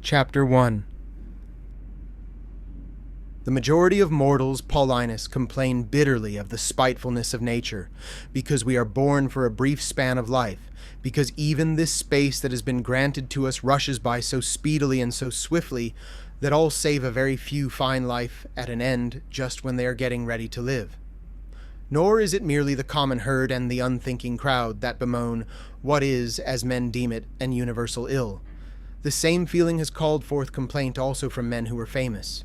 Chapter 1. The majority of mortals, Paulinus, complain bitterly of the spitefulness of nature, because we are born for a brief span of life, because even this space that has been granted to us rushes by so speedily and so swiftly that all save a very few find life at an end just when they are getting ready to live. Nor is it merely the common herd and the unthinking crowd that bemoan what is, as men deem it, an universal ill. The same feeling has called forth complaint also from men who were famous.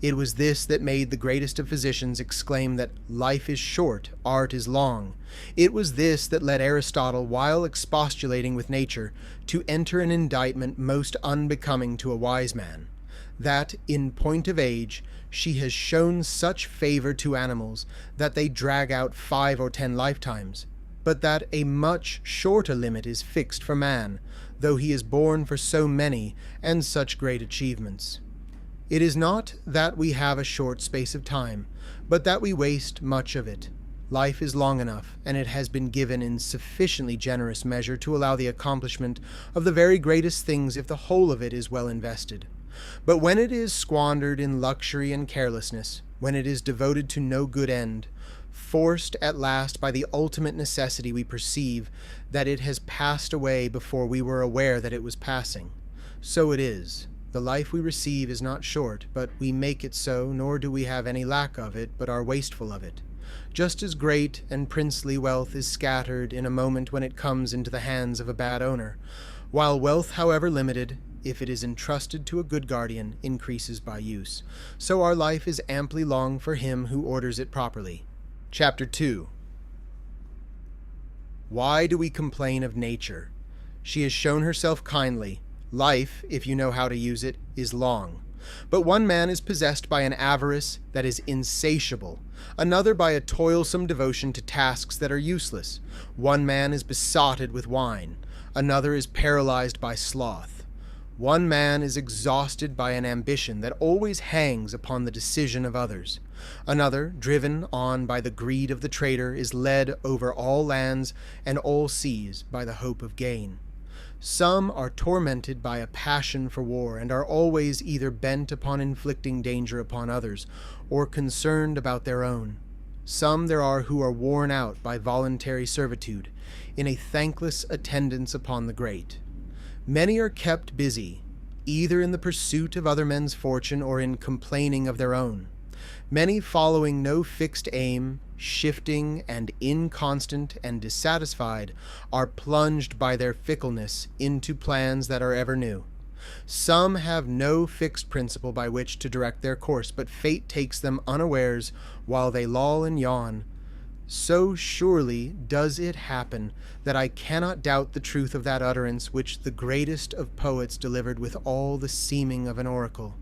It was this that made the greatest of physicians exclaim that life is short, art is long. It was this that led Aristotle, while expostulating with nature, to enter an indictment most unbecoming to a wise man, that, in point of age, she has shown such favor to animals that they drag out 5 or 10 lifetimes, but that a much shorter limit is fixed for man, though he is born for so many and such great achievements. It is not that we have a short space of time, but that we waste much of it. Life is long enough, and it has been given in sufficiently generous measure to allow the accomplishment of the very greatest things if the whole of it is well invested. But when it is squandered in luxury and carelessness, when it is devoted to no good end, forced at last by the ultimate necessity, we perceive that it has passed away before we were aware that it was passing. So it is. The life we receive is not short, but we make it so, nor do we have any lack of it, but are wasteful of it. Just as great and princely wealth is scattered in a moment when it comes into the hands of a bad owner, while wealth, however limited, if it is entrusted to a good guardian, increases by use, so our life is amply long for him who orders it properly. Chapter 2. Why do we complain of nature? She has shown herself kindly. Life, if you know how to use it, is long. But one man is possessed by an avarice that is insatiable, another by a toilsome devotion to tasks that are useless. One man is besotted with wine, another is paralyzed by sloth. One man is exhausted by an ambition that always hangs upon the decision of others. Another, driven on by the greed of the trader, is led over all lands and all seas by the hope of gain. Some are tormented by a passion for war and are always either bent upon inflicting danger upon others or concerned about their own. Some there are who are worn out by voluntary servitude in a thankless attendance upon the great. Many are kept busy, either in the pursuit of other men's fortune or in complaining of their own. Many, following no fixed aim, shifting and inconstant and dissatisfied, are plunged by their fickleness into plans that are ever new. Some have no fixed principle by which to direct their course, but fate takes them unawares while they loll and yawn. So surely does it happen that I cannot doubt the truth of that utterance which the greatest of poets delivered with all the seeming of an oracle.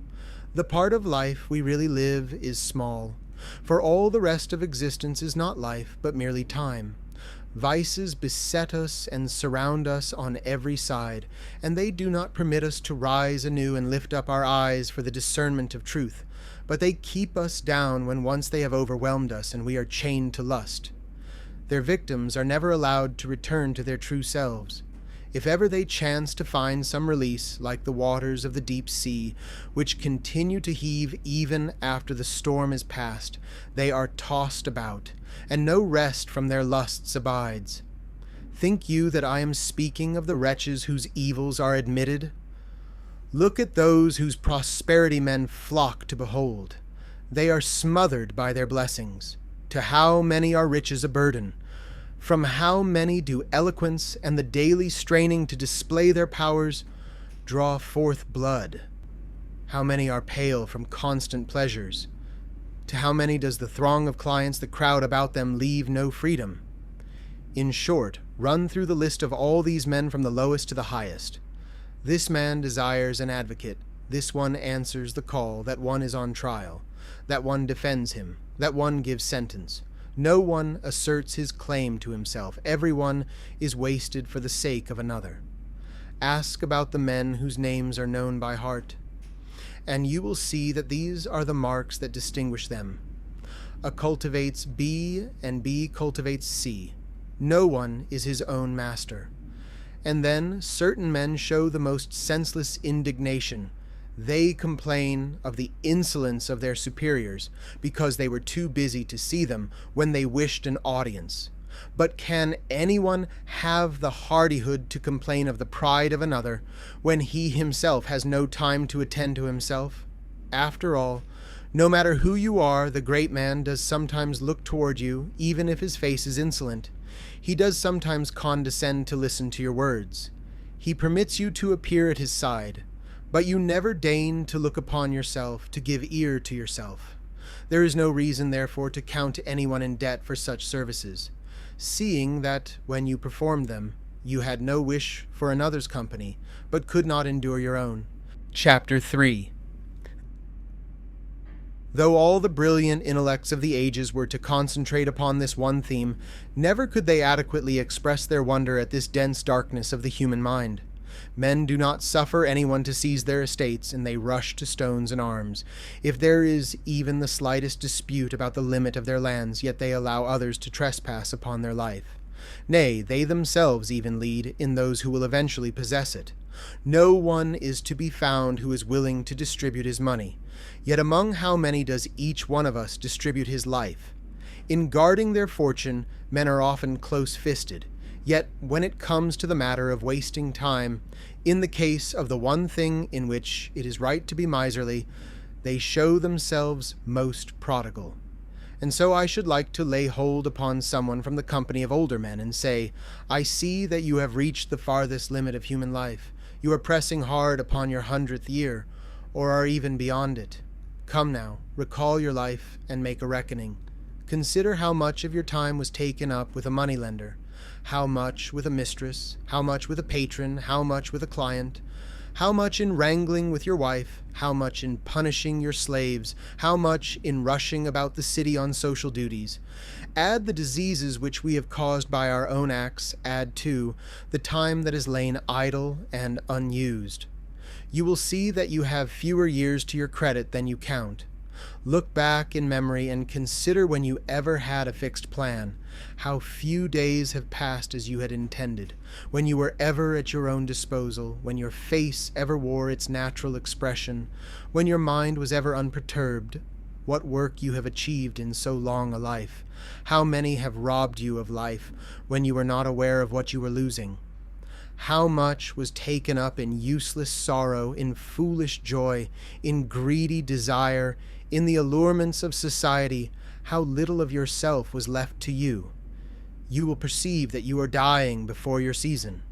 The part of life we really live is small, for all the rest of existence is not life, but merely time. Vices beset us and surround us on every side, and they do not permit us to rise anew and lift up our eyes for the discernment of truth, but they keep us down when once they have overwhelmed us and we are chained to lust. Their victims are never allowed to return to their true selves. If ever they chance to find some release, like the waters of the deep sea, which continue to heave even after the storm is past, they are tossed about, and no rest from their lusts abides. Think you that I am speaking of the wretches whose evils are admitted? Look at those whose prosperity men flock to behold. They are smothered by their blessings. To how many are riches a burden? From how many do eloquence and the daily straining to display their powers draw forth blood? How many are pale from constant pleasures? To how many does the throng of clients that crowd about them leave no freedom? In short, run through the list of all these men from the lowest to the highest. This man desires an advocate, this one answers the call, that one is on trial, that one defends him, that one gives sentence. No one asserts his claim to himself. Every one is wasted for the sake of another. Ask about the men whose names are known by heart, and you will see that these are the marks that distinguish them. A cultivates B, and B cultivates C. No one is his own master. And then certain men show the most senseless indignation. They complain of the insolence of their superiors because they were too busy to see them when they wished an audience. But can anyone have the hardihood to complain of the pride of another when he himself has no time to attend to himself? After all, no matter who you are, the great man does sometimes look toward you, even if his face is insolent. He does sometimes condescend to listen to your words. He permits you to appear at his side, but you never deign to look upon yourself, to give ear to yourself. There is no reason, therefore, to count anyone in debt for such services, seeing that, when you performed them, you had no wish for another's company, but could not endure your own. Chapter 3. Though all the brilliant intellects of the ages were to concentrate upon this one theme, never could they adequately express their wonder at this dense darkness of the human mind. Men do not suffer anyone to seize their estates, and they rush to stones and arms. If there is even the slightest dispute about the limit of their lands, yet they allow others to trespass upon their life. Nay, they themselves even lead in those who will eventually possess it. No one is to be found who is willing to distribute his money. Yet among how many does each one of us distribute his life? In guarding their fortune, men are often close-fisted. Yet when it comes to the matter of wasting time, in the case of the one thing in which it is right to be miserly, they show themselves most prodigal. And so I should like to lay hold upon someone from the company of older men and say, I see that you have reached the farthest limit of human life. You are pressing hard upon your 100th year, or are even beyond it. Come now, recall your life and make a reckoning. Consider how much of your time was taken up with a moneylender, how much with a mistress, how much with a patron, how much with a client, how much in wrangling with your wife, how much in punishing your slaves, how much in rushing about the city on social duties. Add the diseases which we have caused by our own acts, add, too, the time that is lain idle and unused. You will see that you have fewer years to your credit than you count. Look back in memory and consider when you ever had a fixed plan, how few days have passed as you had intended, when you were ever at your own disposal, when your face ever wore its natural expression, when your mind was ever unperturbed, what work you have achieved in so long a life, how many have robbed you of life when you were not aware of what you were losing. How much was taken up in useless sorrow, in foolish joy, in greedy desire, in the allurements of society, how little of yourself was left to you. You will perceive that you are dying before your season.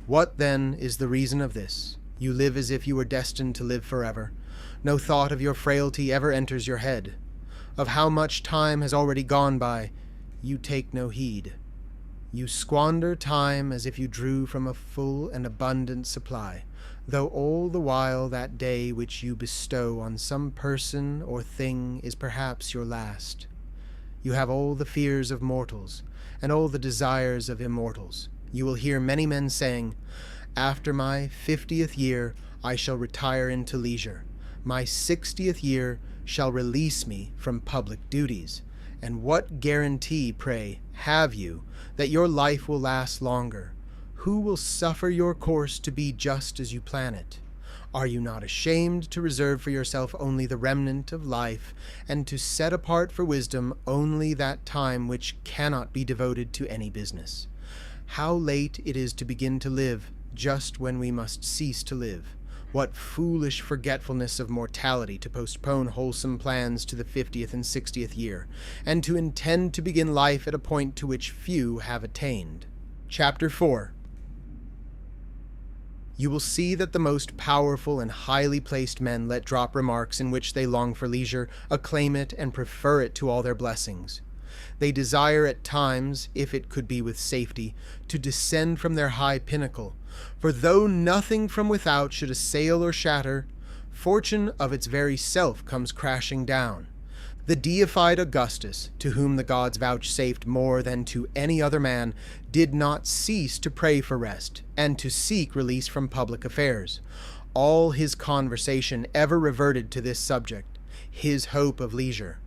What, then, is the reason of this? You live as if you were destined to live forever. No thought of your frailty ever enters your head. Of how much time has already gone by, you take no heed. You squander time as if you drew from a full and abundant supply, though all the while that day which you bestow on some person or thing is perhaps your last. You have all the fears of mortals, and all the desires of immortals. You will hear many men saying, after my 50th year I shall retire into leisure. My 60th year shall release me from public duties. And what guarantee, pray, have you that your life will last longer? Who will suffer your course to be just as you plan it? Are you not ashamed to reserve for yourself only the remnant of life, and to set apart for wisdom only that time which cannot be devoted to any business? How late it is to begin to live just when we must cease to live. What foolish forgetfulness of mortality to postpone wholesome plans to the 50th and 60th year, and to intend to begin life at a point to which few have attained. Chapter 4. You will see that the most powerful and highly placed men let drop remarks in which they long for leisure, acclaim it, and prefer it to all their blessings. They desire at times, if it could be with safety, to descend from their high pinnacle. For though nothing from without should assail or shatter, fortune of its very self comes crashing down. The deified Augustus, to whom the gods vouchsafed more than to any other man, did not cease to pray for rest, and to seek release from public affairs. All his conversation ever reverted to this subject, his hope of leisure.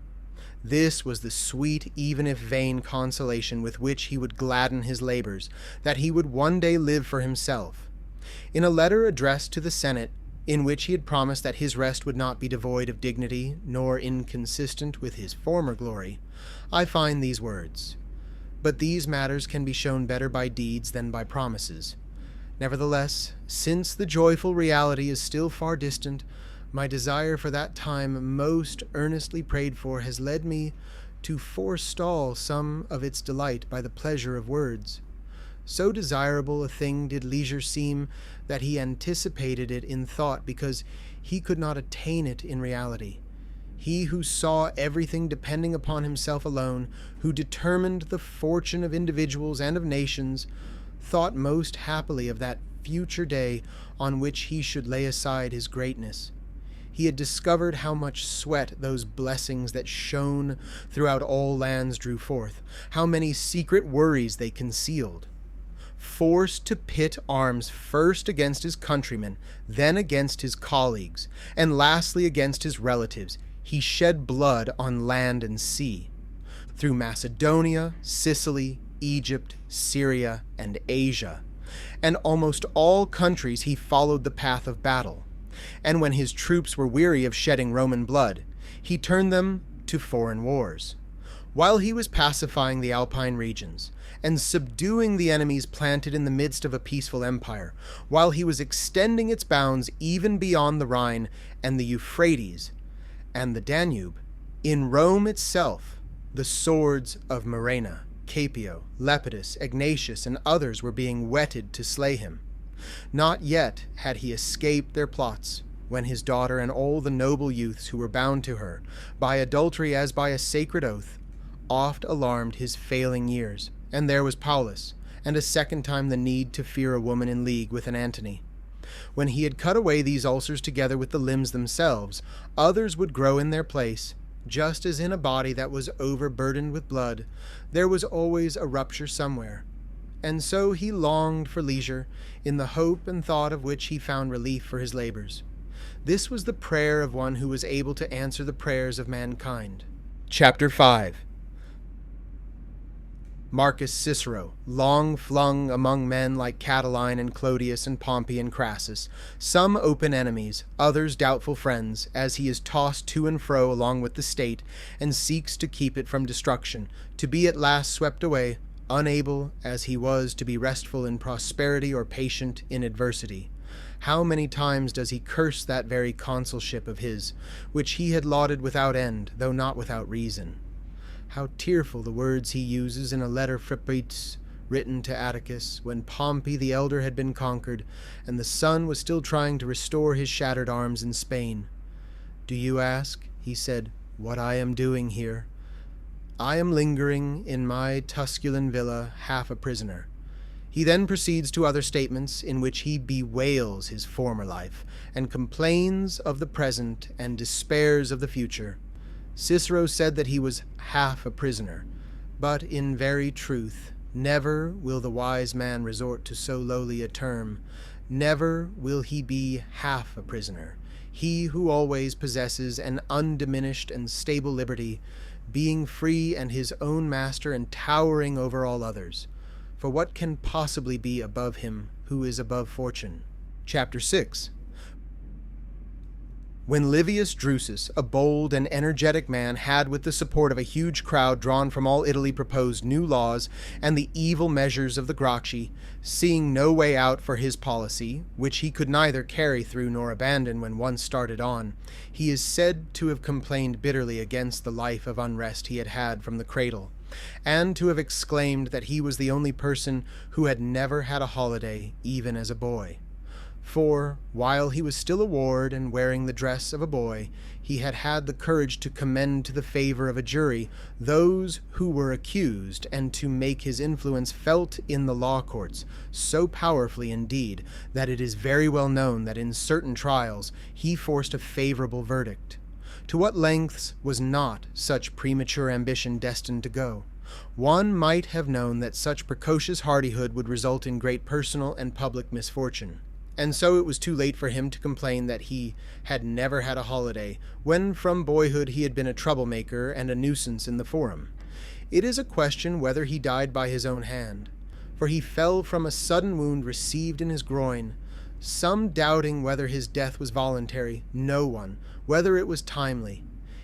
This was the sweet, even if vain, consolation with which he would gladden his labors, that he would one day live for himself. In a letter addressed to the Senate, in which he had promised that his rest would not be devoid of dignity, nor inconsistent with his former glory, I find these words: "But these matters can be shown better by deeds than by promises. Nevertheless, since the joyful reality is still far distant, my desire for that time most earnestly prayed for has led me to forestall some of its delight by the pleasure of words. So desirable a thing did leisure seem that he anticipated it in thought because he could not attain it in reality. He who saw everything depending upon himself alone, who determined the fortune of individuals and of nations, thought most happily of that future day on which he should lay aside his greatness. He had discovered how much sweat those blessings that shone throughout all lands drew forth, how many secret worries they concealed. Forced to pit arms first against his countrymen, then against his colleagues, and lastly against his relatives, he shed blood on land and sea. Through Macedonia, Sicily, Egypt, Syria, and Asia, and almost all countries he followed the path of battle. And when his troops were weary of shedding Roman blood, he turned them to foreign wars. While he was pacifying the Alpine regions, and subduing the enemies planted in the midst of a peaceful empire, while he was extending its bounds even beyond the Rhine and the Euphrates and the Danube, in Rome itself, the swords of Murena, Capio, Lepidus, Ignatius, and others were being whetted to slay him. Not yet had he escaped their plots, when his daughter and all the noble youths who were bound to her, by adultery as by a sacred oath, oft alarmed his failing years. And there was Paulus, and a second time the need to fear a woman in league with an Antony. When he had cut away these ulcers together with the limbs themselves, others would grow in their place, just as in a body that was overburdened with blood, there was always a rupture somewhere. And so he longed for leisure, in the hope and thought of which he found relief for his labors. This was the prayer of one who was able to answer the prayers of mankind. Chapter 5. Marcus Cicero, long flung among men like Catiline and Clodius and Pompey and Crassus, some open enemies, others doubtful friends, as he is tossed to and fro along with the state, and seeks to keep it from destruction, to be at last swept away, unable as he was to be restful in prosperity or patient in adversity. How many times does he curse that very consulship of his, which he had lauded without end, though not without reason. How tearful the words he uses in a letter Philippites written to Atticus, when Pompey the elder had been conquered, and the son was still trying to restore his shattered arms in Spain. "Do you ask," he said, "what I am doing here? I am lingering in my Tusculan villa, half a prisoner." He then proceeds to other statements in which he bewails his former life, and complains of the present, and despairs of the future. Cicero said that he was half a prisoner, but in very truth, never will the wise man resort to so lowly a term. Never will he be half a prisoner, he who always possesses an undiminished and stable liberty, being free and his own master and towering over all others. For what can possibly be above him who is above fortune? Chapter 6. When Livius Drusus, a bold and energetic man, had with the support of a huge crowd drawn from all Italy proposed new laws and the evil measures of the Gracchi, seeing no way out for his policy, which he could neither carry through nor abandon when once started on, he is said to have complained bitterly against the life of unrest he had had from the cradle, and to have exclaimed that he was the only person who had never had a holiday, even as a boy. For, while he was still a ward and wearing the dress of a boy, he had had the courage to commend to the favor of a jury those who were accused, and to make his influence felt in the law courts, so powerfully indeed that it is very well known that in certain trials he forced a favorable verdict. To what lengths was not such premature ambition destined to go? One might have known that such precocious hardihood would result in great personal and public misfortune. And so it was too late for him to complain that he had never had a holiday, when from boyhood he had been a troublemaker and a nuisance in the forum. It is a question whether he died by his own hand, for he fell from a sudden wound received in his groin, some doubting whether his death was voluntary, no one, whether it was timely.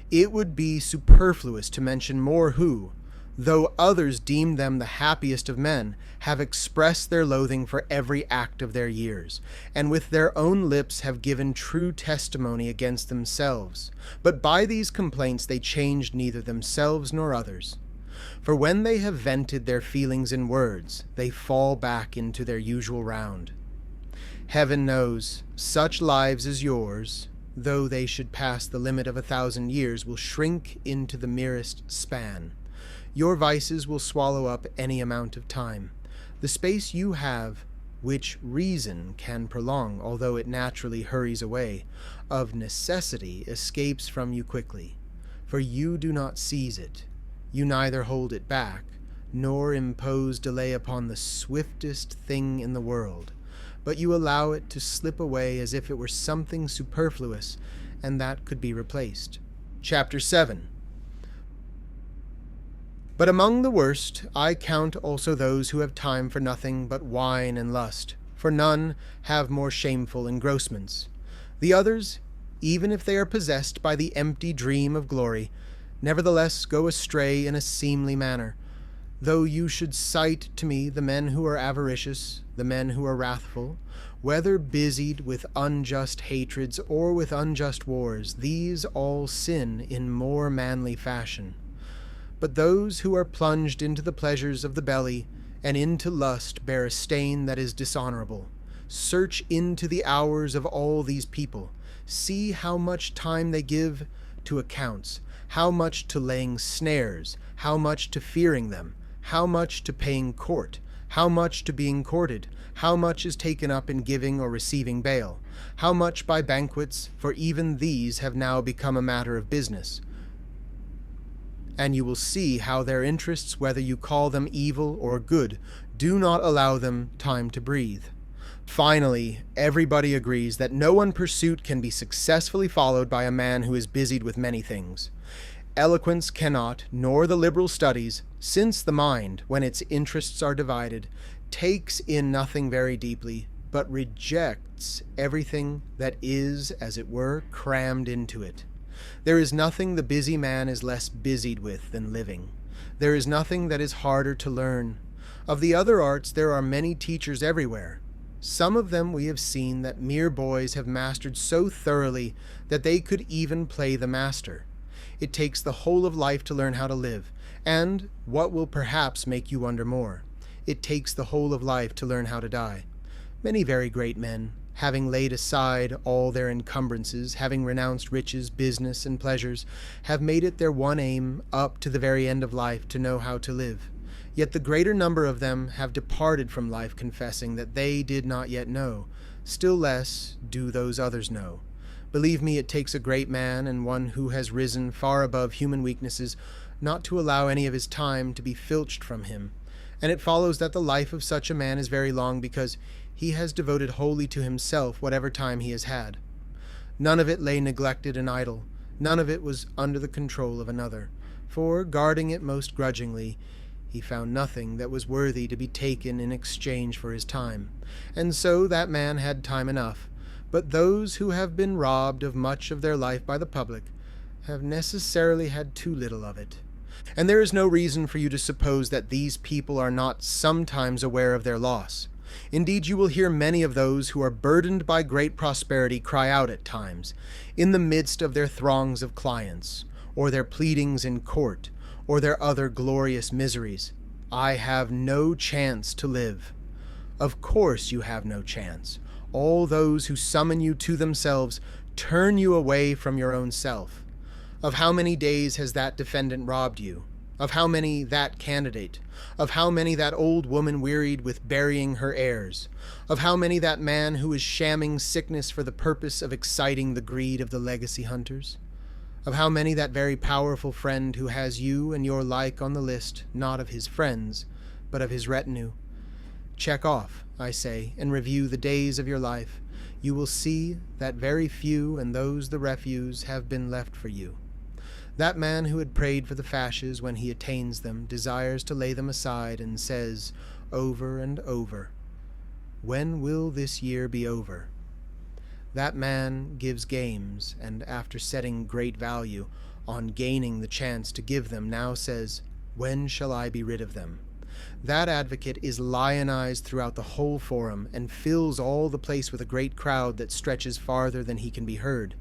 It would be superfluous to mention more who, though others deemed them the happiest of men, have expressed their loathing for every act of their years, and with their own lips have given true testimony against themselves. But by these complaints they changed neither themselves nor others. For when they have vented their feelings in words, they fall back into their usual round. Heaven knows, such lives as yours, though they should pass the limit of 1,000 years, will shrink into the merest span. Your vices will swallow up any amount of time. The space you have, which reason can prolong, although it naturally hurries away, of necessity escapes from you quickly. For you do not seize it. You neither hold it back, nor impose delay upon the swiftest thing in the world, but you allow it to slip away as if it were something superfluous, and that could be replaced. Chapter 7. But among the worst I count also those who have time for nothing but wine and lust, for none have more shameful engrossments. The others, even if they are possessed by the empty dream of glory, nevertheless go astray in a seemly manner. Though you should cite to me the men who are avaricious, the men who are wrathful, whether busied with unjust hatreds or with unjust wars, these all sin in more manly fashion. But those who are plunged into the pleasures of the belly and into lust bear a stain that is dishonorable. Search into the hours of all these people. See how much time they give to accounts, how much to laying snares, how much to fearing them, how much to paying court, how much to being courted, how much is taken up in giving or receiving bail, how much by banquets, for even these have now become a matter of business. And you will see how their interests, whether you call them evil or good, do not allow them time to breathe. Finally, everybody agrees that no one pursuit can be successfully followed by a man who is busied with many things. Eloquence cannot, nor the liberal studies, since the mind, when its interests are divided, takes in nothing very deeply, but rejects everything that is, as it were, crammed into it. There is nothing the busy man is less busied with than living. There is nothing that is harder to learn. Of the other arts there are many teachers everywhere. Some of them we have seen that mere boys have mastered so thoroughly that they could even play the master. It takes the whole of life to learn how to live, and, what will perhaps make you wonder more, it takes the whole of life to learn how to die. Many very great men, having laid aside all their encumbrances, having renounced riches, business, and pleasures, have made it their one aim, up to the very end of life, to know how to live. Yet the greater number of them have departed from life confessing that they did not yet know, still less do those others know. Believe me, it takes a great man, and one who has risen far above human weaknesses, not to allow any of his time to be filched from him. And it follows that the life of such a man is very long because he has devoted wholly to himself whatever time he has had. None of it lay neglected and idle. None of it was under the control of another. For, guarding it most grudgingly, he found nothing that was worthy to be taken in exchange for his time. And so that man had time enough. But those who have been robbed of much of their life by the public have necessarily had too little of it. And there is no reason for you to suppose that these people are not sometimes aware of their loss. Indeed, you will hear many of those who are burdened by great prosperity cry out at times, in the midst of their throngs of clients, or their pleadings in court, or their other glorious miseries, "I have no chance to live." Of course you have no chance. All those who summon you to themselves turn you away from your own self. Of how many days has that defendant robbed you? Of how many that candidate? Of how many that old woman wearied with burying her heirs? Of how many that man who is shamming sickness for the purpose of exciting the greed of the legacy hunters? Of how many that very powerful friend who has you and your like on the list, not of his friends, but of his retinue? Check off, I say, and review the days of your life. You will see that very few, and those the refuse, have been left for you. That man who had prayed for the fasces when he attains them desires to lay them aside and says over and over, "When will this year be over?" That man gives games, and after setting great value on gaining the chance to give them, now says, "When shall I be rid of them?" That advocate is lionized throughout the whole forum, and fills all the place with a great crowd that stretches farther than he can be heard.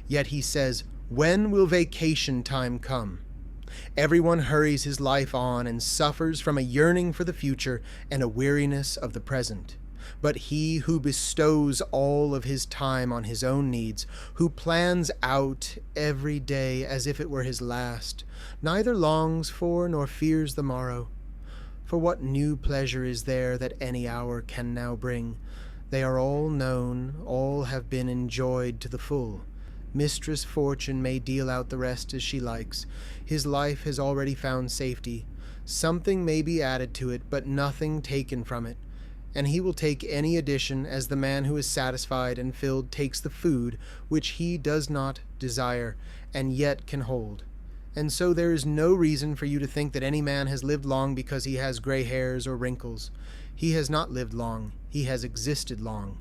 Yet he says, "When will vacation time come?" Everyone hurries his life on and suffers from a yearning for the future and a weariness of the present. But he who bestows all of his time on his own needs, who plans out every day as if it were his last, neither longs for nor fears the morrow. For what new pleasure is there that any hour can now bring? They are all known, all have been enjoyed to the full. Mistress Fortune may deal out the rest as she likes. His life has already found safety. Something may be added to it, but nothing taken from it. And he will take any addition as the man who is satisfied and filled takes the food which he does not desire, and yet can hold. And so there is no reason for you to think that any man has lived long because he has gray hairs or wrinkles. He has not lived long, he has existed long.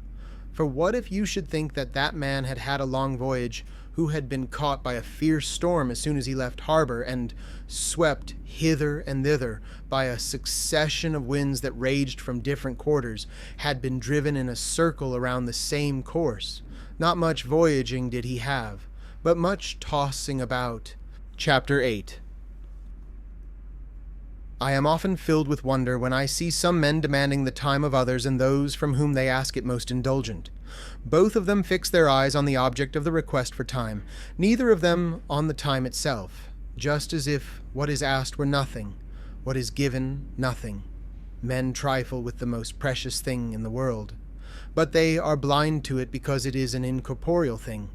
For what if you should think that that man had had a long voyage, who had been caught by a fierce storm as soon as he left harbor, and swept hither and thither by a succession of winds that raged from different quarters, had been driven in a circle around the same course? Not much voyaging did he have, but much tossing about. Chapter 8. I am often filled with wonder when I see some men demanding the time of others and those from whom they ask it most indulgent. Both of them fix their eyes on the object of the request for time, neither of them on the time itself, just as if what is asked were nothing, what is given nothing. Men trifle with the most precious thing in the world, but they are blind to it because it is an incorporeal thing,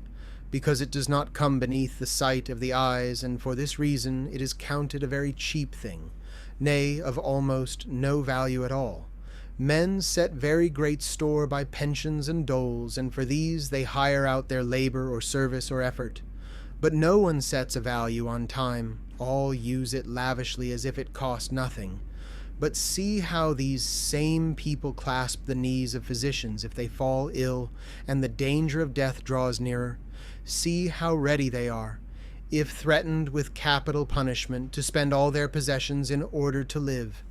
because it does not come beneath the sight of the eyes, and for this reason it is counted a very cheap thing, nay, of almost no value at all. Men set very great store by pensions and doles, and for these they hire out their labor or service or effort. But no one sets a value on time. All use it lavishly as if it cost nothing. But see how these same people clasp the knees of physicians if they fall ill and the danger of death draws nearer. See how ready they are, if threatened with capital punishment, to spend all their possessions in order to live.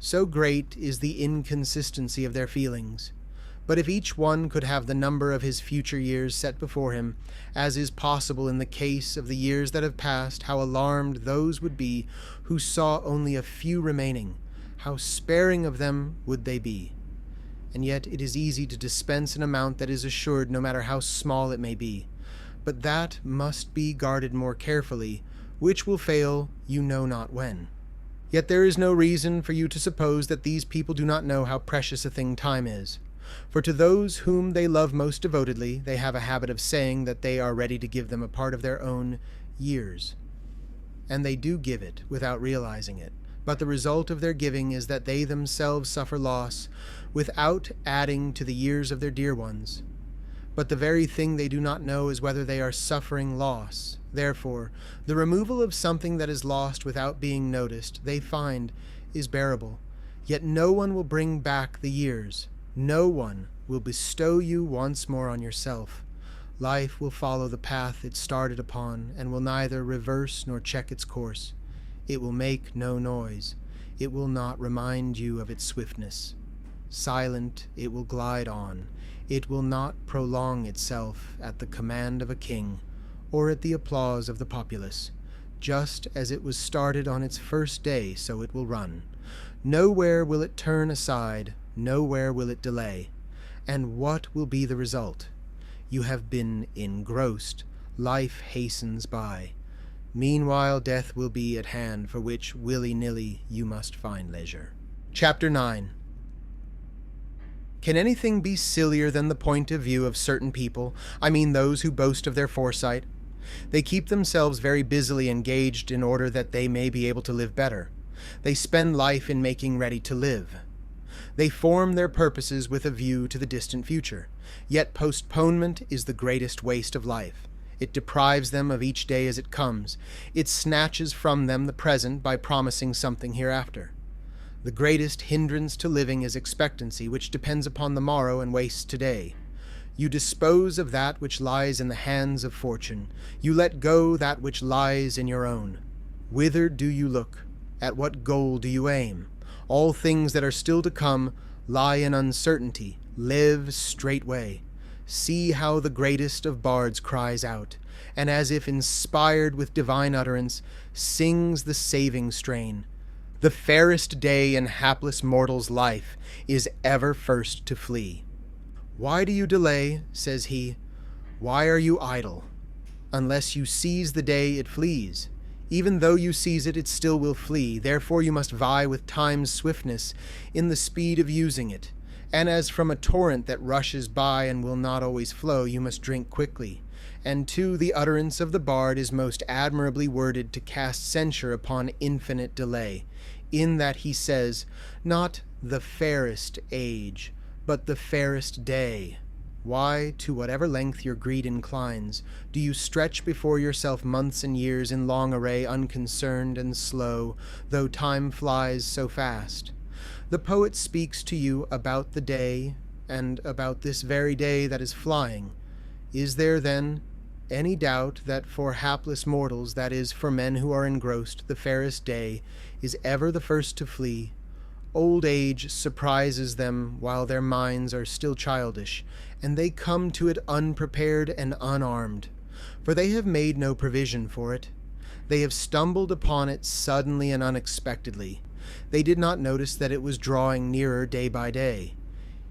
So great is the inconsistency of their feelings. But if each one could have the number of his future years set before him, as is possible in the case of the years that have passed, how alarmed those would be who saw only a few remaining, how sparing of them would they be. And yet it is easy to dispense an amount that is assured no matter how small it may be. But that must be guarded more carefully, which will fail you know not when. Yet there is no reason for you to suppose that these people do not know how precious a thing time is. For to those whom they love most devotedly, they have a habit of saying that they are ready to give them a part of their own years. And they do give it without realizing it. But the result of their giving is that they themselves suffer loss without adding to the years of their dear ones. But the very thing they do not know is whether they are suffering loss. Therefore, the removal of something that is lost without being noticed, they find, is bearable. Yet no one will bring back the years. No one will bestow you once more on yourself. Life will follow the path it started upon, and will neither reverse nor check its course. It will make no noise. It will not remind you of its swiftness. Silent, it will glide on. It will not prolong itself at the command of a king, or at the applause of the populace. Just as it was started on its first day, so it will run. Nowhere will it turn aside, nowhere will it delay. And what will be the result? You have been engrossed. Life hastens by. Meanwhile death will be at hand, for which willy-nilly you must find leisure. Chapter 9. Can anything be sillier than the point of view of certain people? I mean those who boast of their foresight. They keep themselves very busily engaged in order that they may be able to live better. They spend life in making ready to live. They form their purposes with a view to the distant future. Yet postponement is the greatest waste of life. It deprives them of each day as it comes. It snatches from them the present by promising something hereafter. The greatest hindrance to living is expectancy, which depends upon the morrow and wastes today. You dispose of that which lies in the hands of fortune. You let go that which lies in your own. Whither do you look? At what goal do you aim? All things that are still to come lie in uncertainty. Live straightway. See how the greatest of bards cries out, and as if inspired with divine utterance, sings the saving strain. The fairest day in hapless mortal's life is ever first to flee. Why do you delay, says he? Why are you idle? Unless you seize the day, it flees. Even though you seize it, it still will flee. Therefore you must vie with time's swiftness in the speed of using it. And as from a torrent that rushes by and will not always flow, you must drink quickly. And too, the utterance of the bard is most admirably worded to cast censure upon infinite delay, in that he says, not the fairest age, but the fairest day. Why, to whatever length your greed inclines, do you stretch before yourself months and years in long array, unconcerned and slow, though time flies so fast? The poet speaks to you about the day, and about this very day that is flying. Is there, then, any doubt that for hapless mortals, that is, for men who are engrossed, the fairest day is ever the first to flee? Old age surprises them while their minds are still childish, and they come to it unprepared and unarmed, for they have made no provision for it. They have stumbled upon it suddenly and unexpectedly. They did not notice that it was drawing nearer day by day.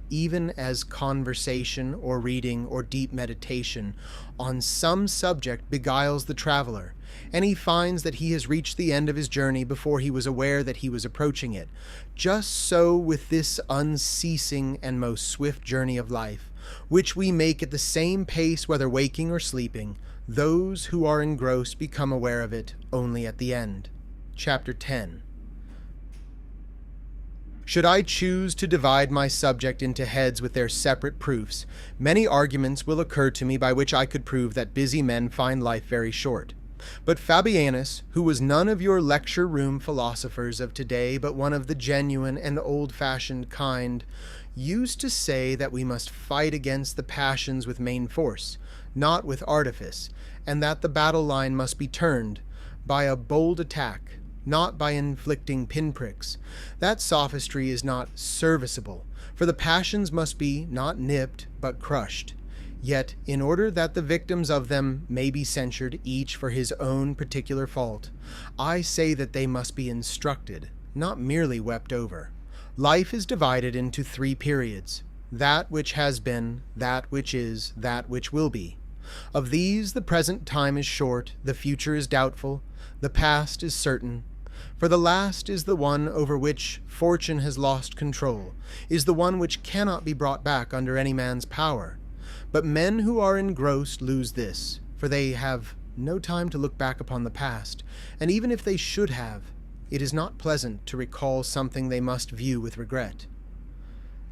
Even as conversation or reading or deep meditation on some subject beguiles the traveler, and he finds that he has reached the end of his journey before he was aware that he was approaching it, just so with this unceasing and most swift journey of life, which we make at the same pace whether waking or sleeping, those who are engrossed become aware of it only at the end. Chapter 10. Should I choose to divide my subject into heads with their separate proofs, many arguments will occur to me by which I could prove that busy men find life very short. But Fabianus, who was none of your lecture-room philosophers of today, but one of the genuine and old-fashioned kind, used to say that we must fight against the passions with main force, not with artifice, and that the battle line must be turned by a bold attack, not by inflicting pinpricks. That sophistry is not serviceable, for the passions must be not nipped, but crushed. Yet, in order that the victims of them may be censured each for his own particular fault, I say that they must be instructed, not merely wept over. Life is divided into 3 periods: that which has been, that which is, that which will be. Of these, the present time is short, the future is doubtful, the past is certain. For the last is the one over which fortune has lost control, is the one which cannot be brought back under any man's power. But men who are engrossed lose this, for they have no time to look back upon the past, and even if they should have, it is not pleasant to recall something they must view with regret.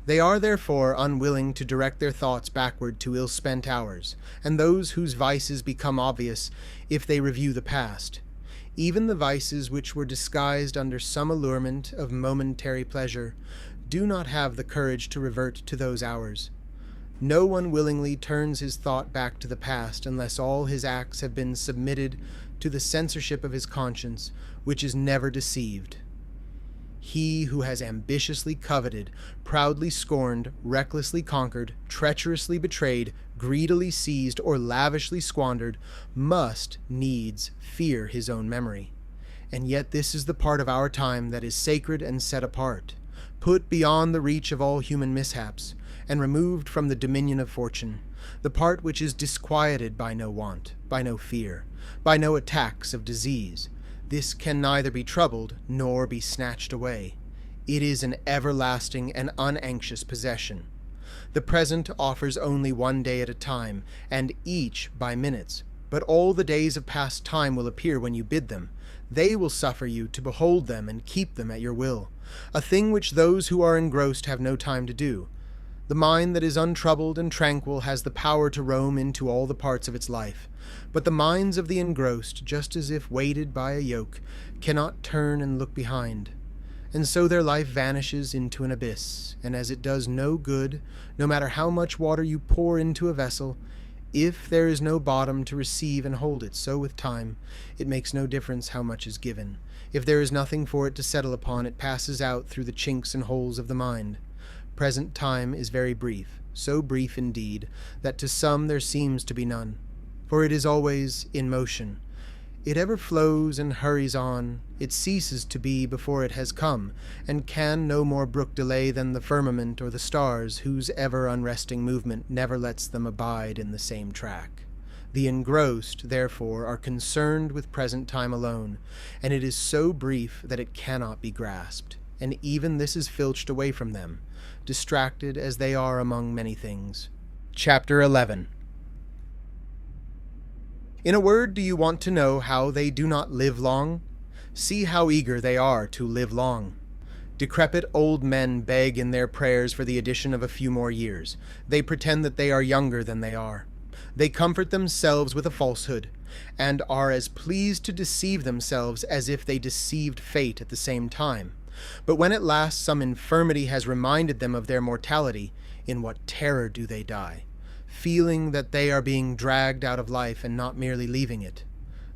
They are therefore unwilling to direct their thoughts backward to ill-spent hours, and those whose vices become obvious if they review the past. Even the vices which were disguised under some allurement of momentary pleasure do not have the courage to revert to those hours. No one willingly turns his thought back to the past unless all his acts have been submitted to the censorship of his conscience, which is never deceived. He who has ambitiously coveted, proudly scorned, recklessly conquered, treacherously betrayed, greedily seized, or lavishly squandered, must needs fear his own memory. And yet this is the part of our time that is sacred and set apart, put beyond the reach of all human mishaps, and removed from the dominion of fortune, the part which is disquieted by no want, by no fear, by no attacks of disease. This can neither be troubled nor be snatched away. It is an everlasting and unanxious possession. The present offers only one day at a time, and each by minutes, but all the days of past time will appear when you bid them. They will suffer you to behold them and keep them at your will, a thing which those who are engrossed have no time to do. The mind that is untroubled and tranquil has the power to roam into all the parts of its life, but the minds of the engrossed, just as if weighted by a yoke, cannot turn and look behind. And so their life vanishes into an abyss, and as it does no good, no matter how much water you pour into a vessel, if there is no bottom to receive and hold it, so with time, it makes no difference how much is given. If there is nothing for it to settle upon, it passes out through the chinks and holes of the mind. Present time is very brief, so brief indeed, that to some there seems to be none. For it is always in motion. It ever flows and hurries on. It ceases to be before it has come, and can no more brook delay than the firmament or the stars, whose ever unresting movement never lets them abide in the same track. The engrossed, therefore, are concerned with present time alone, and it is so brief that it cannot be grasped, and even this is filched away from them, distracted as they are among many things. Chapter 11. In a word, do you want to know how they do not live long? See how eager they are to live long. Decrepit old men beg in their prayers for the addition of a few more years. They pretend that they are younger than they are. They comfort themselves with a falsehood, and are as pleased to deceive themselves as if they deceived fate at the same time. But when at last some infirmity has reminded them of their mortality, in what terror do they die, feeling that they are being dragged out of life and not merely leaving it.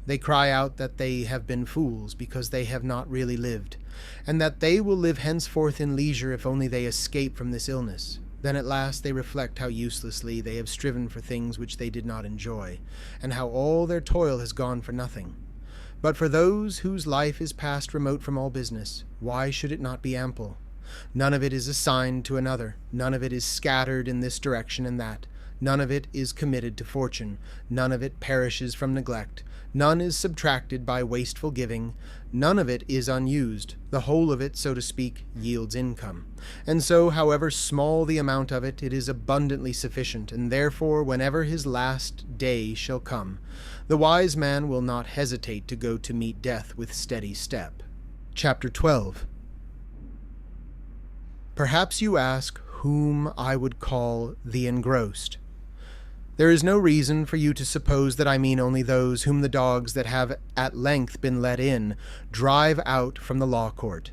They cry out that they have been fools because they have not really lived, and that they will live henceforth in leisure if only they escape from this illness. Then at last they reflect how uselessly they have striven for things which they did not enjoy, and how all their toil has gone for nothing. But for those whose life is passed remote from all business, why should it not be ample? None of it is assigned to another, none of it is scattered in this direction and that. None of it is committed to fortune, none of it perishes from neglect, none is subtracted by wasteful giving, none of it is unused, the whole of it, so to speak, yields income. And so, however small the amount of it, it is abundantly sufficient, and therefore, whenever his last day shall come, the wise man will not hesitate to go to meet death with steady step. Chapter 12. Perhaps you ask whom I would call the engrossed. There is no reason for you to suppose that I mean only those whom the dogs that have at length been let in drive out from the law court,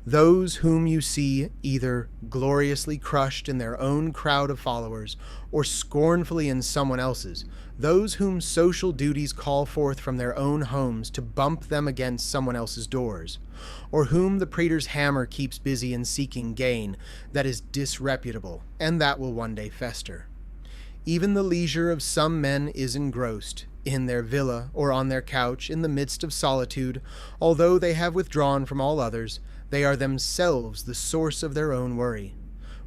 those whom you see either gloriously crushed in their own crowd of followers or scornfully in someone else's, those whom social duties call forth from their own homes to bump them against someone else's doors, or whom the praetor's hammer keeps busy in seeking gain that is disreputable, and that will one day fester. Even the leisure of some men is engrossed, in their villa or on their couch in the midst of solitude. Although they have withdrawn from all others, they are themselves the source of their own worry.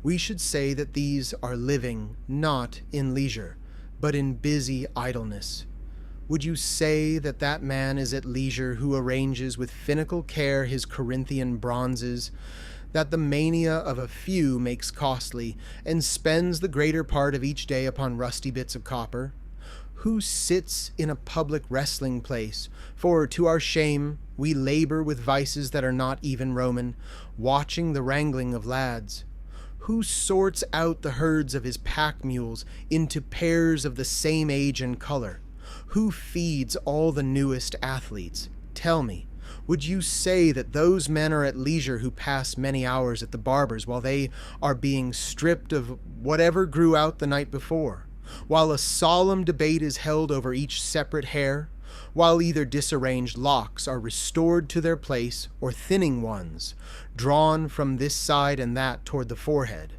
We should say that these are living not in leisure, but in busy idleness. Would you say that that man is at leisure who arranges with finical care his Corinthian bronzes, that the mania of a few makes costly, and spends the greater part of each day upon rusty bits of copper? Who sits in a public wrestling place, for to our shame we labor with vices that are not even Roman, watching the wrangling of lads? Who sorts out the herds of his pack mules into pairs of the same age and color? Who feeds all the newest athletes? Tell me, would you say that those men are at leisure who pass many hours at the barber's while they are being stripped of whatever grew out the night before, while a solemn debate is held over each separate hair, while either disarranged locks are restored to their place or thinning ones, drawn from this side and that toward the forehead?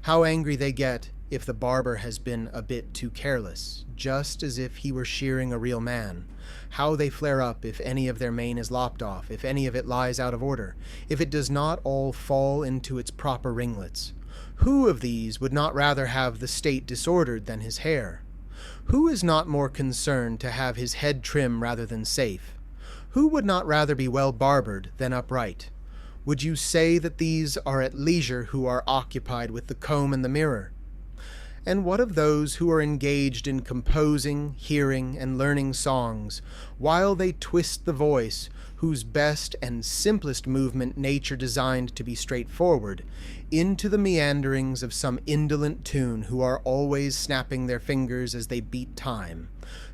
How angry they get if the barber has been a bit too careless, just as if he were shearing a real man. How they flare up if any of their mane is lopped off, if any of it lies out of order, if it does not all fall into its proper ringlets. Who of these would not rather have the state disordered than his hair? Who is not more concerned to have his head trim rather than safe? Who would not rather be well barbered than upright? Would you say that these are at leisure who are occupied with the comb and the mirror? And what of those who are engaged in composing, hearing, and learning songs, while they twist the voice, whose best and simplest movement nature designed to be straightforward, into the meanderings of some indolent tune, who are always snapping their fingers as they beat time,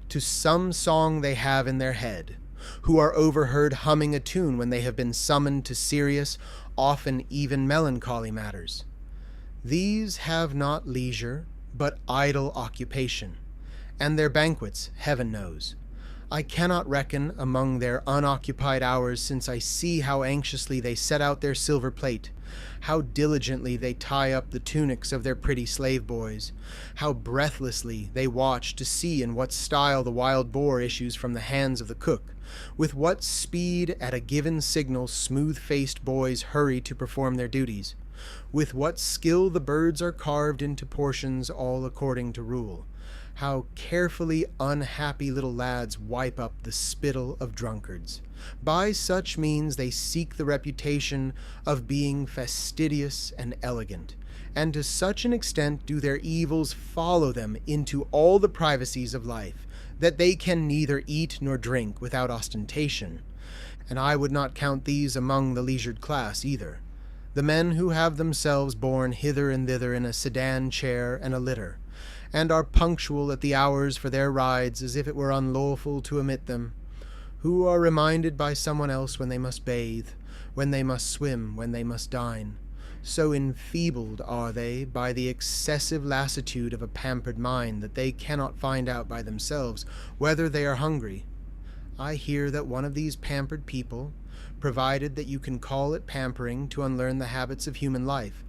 to some song they have in their head, who are overheard humming a tune when they have been summoned to serious, often even melancholy matters. These have not leisure, but idle occupation, and their banquets, heaven knows. I cannot reckon among their unoccupied hours, since I see how anxiously they set out their silver plate, how diligently they tie up the tunics of their pretty slave boys, how breathlessly they watch to see in what style the wild boar issues from the hands of the cook, with what speed at a given signal smooth-faced boys hurry to perform their duties, with what skill the birds are carved into portions all according to rule, how carefully unhappy little lads wipe up the spittle of drunkards. By such means they seek the reputation of being fastidious and elegant, and to such an extent do their evils follow them into all the privacies of life, that they can neither eat nor drink without ostentation. And I would not count these among the leisured class either. The men who have themselves borne hither and thither in a sedan chair and a litter, and are punctual at the hours for their rides as if it were unlawful to omit them, who are reminded by someone else when they must bathe, when they must swim, when they must dine. So enfeebled are they by the excessive lassitude of a pampered mind that they cannot find out by themselves whether they are hungry. I hear that one of these pampered people, provided that you can call it pampering to unlearn the habits of human life,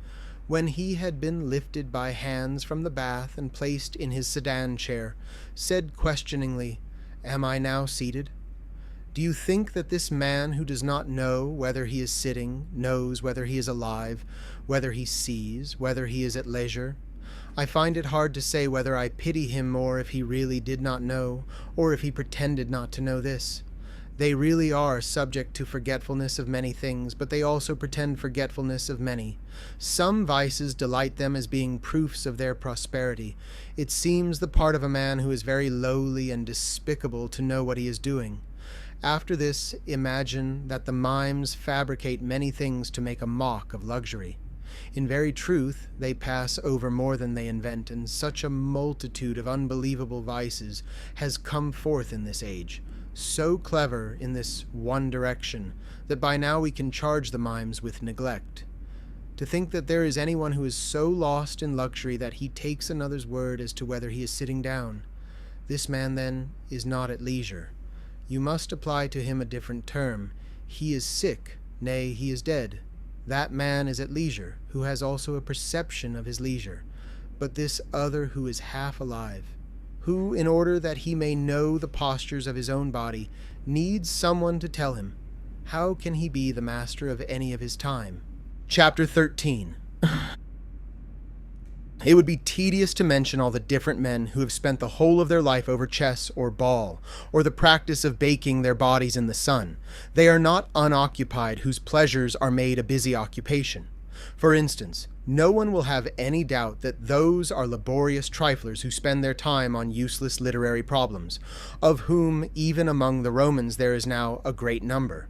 when he had been lifted by hands from the bath and placed in his sedan chair, said questioningly, "Am I now seated? Do you think that this man who does not know whether he is sitting knows whether he is alive, whether he sees, whether he is at leisure? I find it hard to say whether I pity him more if he really did not know, or if he pretended not to know this. They really are subject to forgetfulness of many things, but they also pretend forgetfulness of many. Some vices delight them as being proofs of their prosperity. It seems the part of a man who is very lowly and despicable to know what he is doing. After this, imagine that the mimes fabricate many things to make a mock of luxury. In very truth, they pass over more than they invent, and such a multitude of unbelievable vices has come forth in this age, so clever in this one direction, that by now we can charge the mimes with neglect. To think that there is anyone who is so lost in luxury that he takes another's word as to whether he is sitting down. This man, then, is not at leisure. You must apply to him a different term. He is sick, nay, he is dead. That man is at leisure, who has also a perception of his leisure. But this other who is half alive, who, in order that he may know the postures of his own body, needs someone to tell him, how can he be the master of any of his time? Chapter 13. It would be tedious to mention all the different men who have spent the whole of their life over chess or ball, or the practice of baking their bodies in the sun. They are not unoccupied whose pleasures are made a busy occupation. For instance, no one will have any doubt that those are laborious triflers who spend their time on useless literary problems, of whom even among the Romans there is now a great number.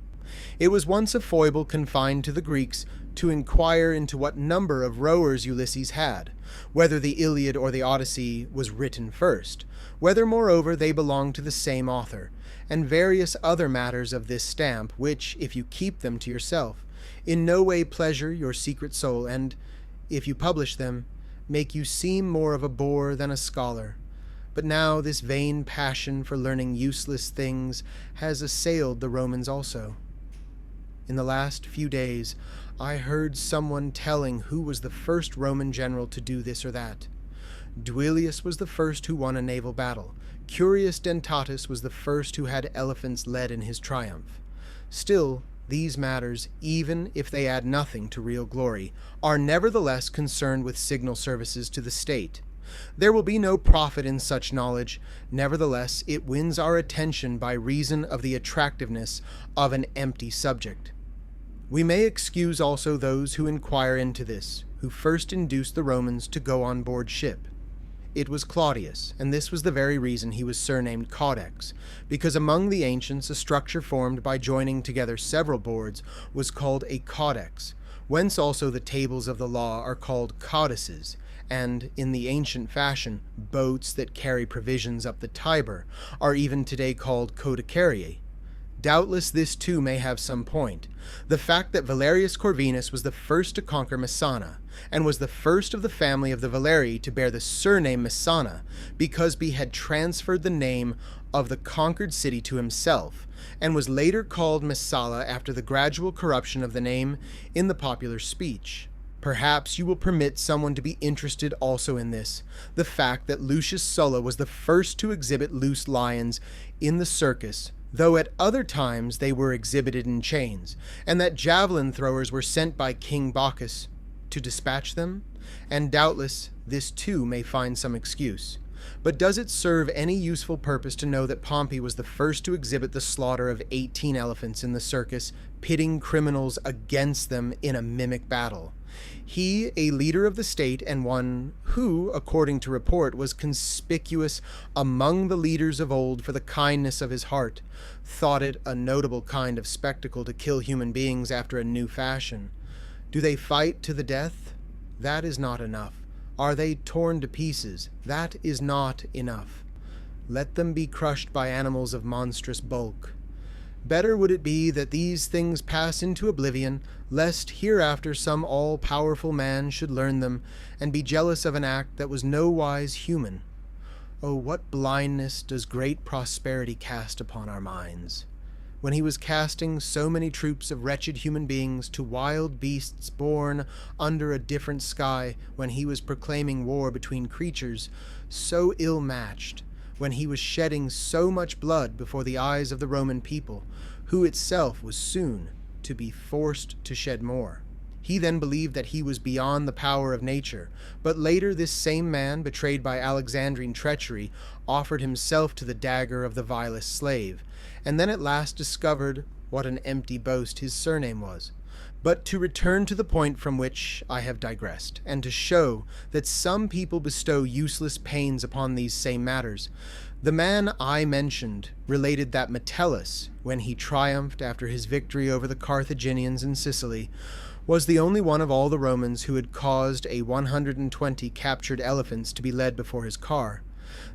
It was once a foible confined to the Greeks to inquire into what number of rowers Ulysses had, whether the Iliad or the Odyssey was written first, whether moreover they belonged to the same author, and various other matters of this stamp, which, if you keep them to yourself, in no way pleasure your secret soul, and, if you publish them, make you seem more of a bore than a scholar. But now this vain passion for learning useless things has assailed the Romans also. In the last few days, I heard someone telling who was the first Roman general to do this or that. Duilius was the first who won a naval battle. Curius Dentatus was the first who had elephants led in his triumph. Still, these matters, even if they add nothing to real glory, are nevertheless concerned with signal services to the state. There will be no profit in such knowledge. Nevertheless, it wins our attention by reason of the attractiveness of an empty subject. We may excuse also those who inquire into this, who first induced the Romans to go on board ship. It was Claudius, and this was the very reason he was surnamed Codex, because among the ancients a structure formed by joining together several boards was called a codex, whence also the tables of the law are called codices, and, in the ancient fashion, boats that carry provisions up the Tiber are even today called codicariae. Doubtless this too may have some point. The fact that Valerius Corvinus was the first to conquer Messana, and was the first of the family of the Valerii to bear the surname Messana, because he had transferred the name of the conquered city to himself, and was later called Messala after the gradual corruption of the name in the popular speech. Perhaps you will permit someone to be interested also in this, the fact that Lucius Sulla was the first to exhibit loose lions in the circus, though at other times they were exhibited in chains, and that javelin throwers were sent by King Bacchus to dispatch them, and doubtless this too may find some excuse. But does it serve any useful purpose to know that Pompey was the first to exhibit the slaughter of 18 elephants in the circus, pitting criminals against them in a mimic battle? He, a leader of the state, and one who, according to report, was conspicuous among the leaders of old for the kindness of his heart, thought it a notable kind of spectacle to kill human beings after a new fashion. Do they fight to the death? That is not enough. Are they torn to pieces? That is not enough. Let them be crushed by animals of monstrous bulk. Better would it be that these things pass into oblivion, lest hereafter some all-powerful man should learn them, and be jealous of an act that was nowise human. Oh, what blindness does great prosperity cast upon our minds! When he was casting so many troops of wretched human beings to wild beasts born under a different sky, when he was proclaiming war between creatures so ill-matched, when he was shedding so much blood before the eyes of the Roman people, who itself was soon to be forced to shed more. He then believed that he was beyond the power of nature, but later this same man, betrayed by Alexandrine treachery, offered himself to the dagger of the vilest slave, and then at last discovered what an empty boast his surname was. But to return to the point from which I have digressed, and to show that some people bestow useless pains upon these same matters, the man I mentioned related that Metellus, when he triumphed after his victory over the Carthaginians in Sicily, was the only one of all the Romans who had caused 120 captured elephants to be led before his car,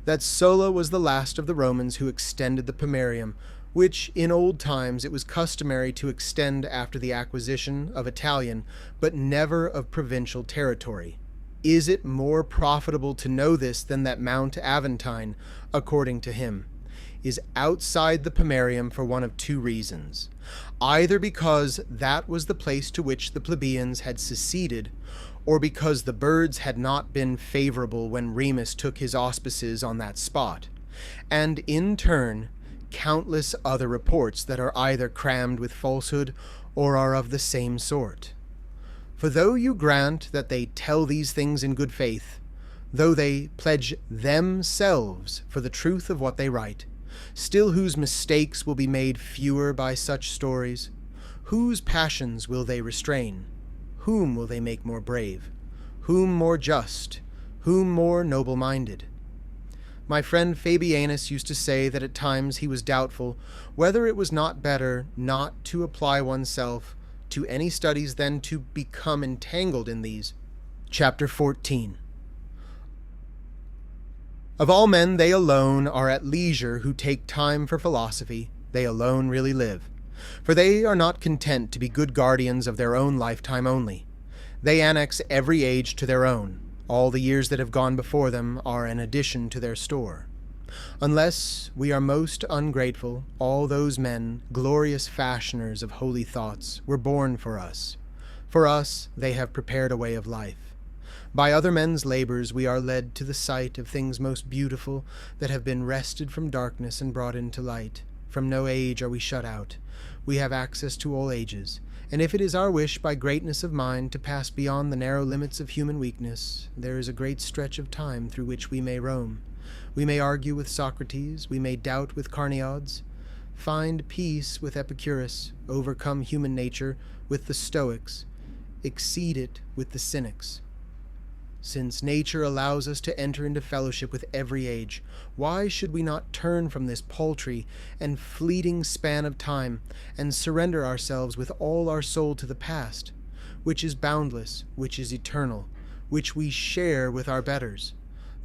that Sulla was the last of the Romans who extended the Pomerium, which in old times it was customary to extend after the acquisition of Italian, but never of provincial territory. Is it more profitable to know this than that Mount Aventine, according to him, is outside the Pomerium for one of two reasons: either because that was the place to which the plebeians had seceded, or because the birds had not been favorable when Remus took his auspices on that spot, and in turn countless other reports that are either crammed with falsehood or are of the same sort. For though you grant that they tell these things in good faith, though they pledge themselves for the truth of what they write, still whose mistakes will be made fewer by such stories? Whose passions will they restrain? Whom will they make more brave? Whom more just? Whom more noble-minded? My friend Fabianus used to say that at times he was doubtful whether it was not better not to apply oneself to any studies than to become entangled in these. Chapter 14. Of all men they alone are at leisure who take time for philosophy, they alone really live. For they are not content to be good guardians of their own lifetime only. They annex every age to their own. All the years that have gone before them are an addition to their store. Unless we are most ungrateful, all those men, glorious fashioners of holy thoughts, were born for us. For us they have prepared a way of life. By other men's labors we are led to the sight of things most beautiful that have been wrested from darkness and brought into light. From no age are we shut out. We have access to all ages, and if it is our wish by greatness of mind to pass beyond the narrow limits of human weakness, there is a great stretch of time through which we may roam. We may argue with Socrates, we may doubt with Carneades, find peace with Epicurus, overcome human nature with the Stoics, exceed it with the Cynics. Since nature allows us to enter into fellowship with every age, why should we not turn from this paltry and fleeting span of time and surrender ourselves with all our soul to the past, which is boundless, which is eternal, which we share with our betters?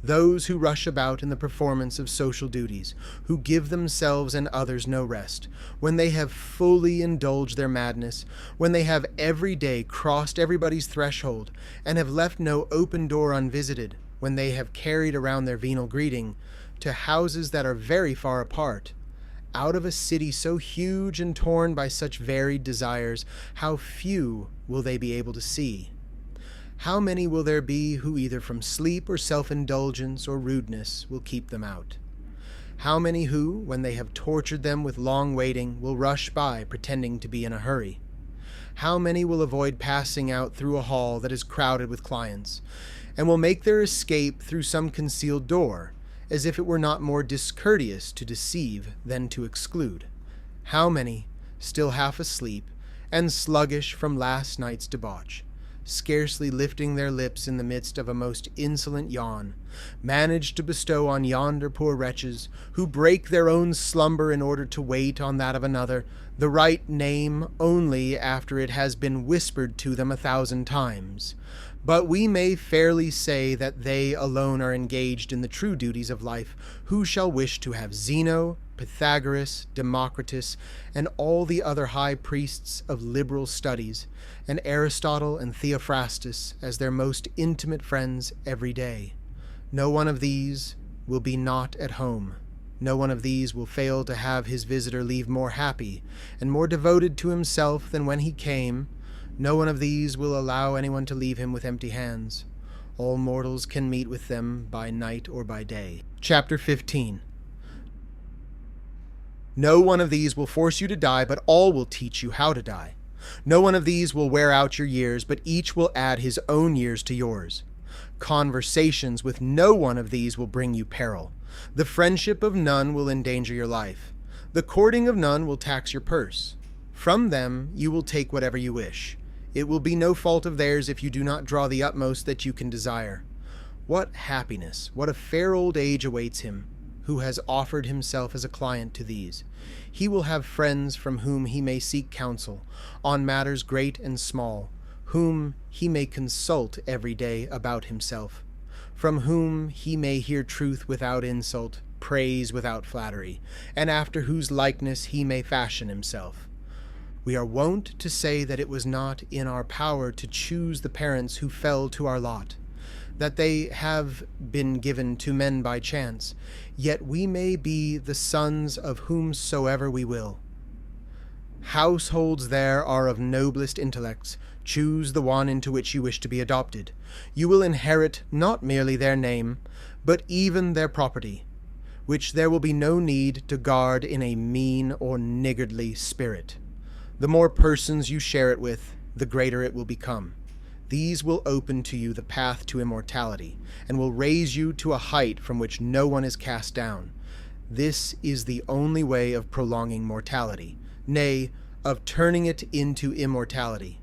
Those who rush about in the performance of social duties, who give themselves and others no rest, when they have fully indulged their madness, when they have every day crossed everybody's threshold, and have left no open door unvisited, when they have carried around their venal greeting to houses that are very far apart, out of a city so huge and torn by such varied desires, how few will they be able to see? How many will there be who either from sleep or self-indulgence or rudeness will keep them out? How many who, when they have tortured them with long waiting, will rush by pretending to be in a hurry? How many will avoid passing out through a hall that is crowded with clients, and will make their escape through some concealed door, as if it were not more discourteous to deceive than to exclude? How many, still half asleep, and sluggish from last night's debauch, scarcely lifting their lips in the midst of a most insolent yawn, manage to bestow on yonder poor wretches, who break their own slumber in order to wait on that of another, the right name only after it has been whispered to them 1,000 times. But we may fairly say that they alone are engaged in the true duties of life, who shall wish to have Zeno, Pythagoras, Democritus, and all the other high priests of liberal studies, and Aristotle and Theophrastus as their most intimate friends every day. No one of these will be not at home. No one of these will fail to have his visitor leave more happy and more devoted to himself than when he came. No one of these will allow anyone to leave him with empty hands. All mortals can meet with them by night or by day. Chapter 15. No one of these will force you to die, but all will teach you how to die. No one of these will wear out your years, but each will add his own years to yours. Conversations with no one of these will bring you peril. The friendship of none will endanger your life. The courting of none will tax your purse. From them you will take whatever you wish. It will be no fault of theirs if you do not draw the utmost that you can desire. What happiness, what a fair old age awaits him, who has offered himself as a client to these. He will have friends from whom he may seek counsel on matters great and small, whom he may consult every day about himself, from whom he may hear truth without insult, praise without flattery, and after whose likeness he may fashion himself. We are wont to say that it was not in our power to choose the parents who fell to our lot, that they have been given to men by chance, yet we may be the sons of whomsoever we will. Households there are of noblest intellects. Choose the one into which you wish to be adopted. You will inherit not merely their name, but even their property, which there will be no need to guard in a mean or niggardly spirit. The more persons you share it with, the greater it will become. These will open to you the path to immortality, and will raise you to a height from which no one is cast down. This is the only way of prolonging mortality, nay, of turning it into immortality.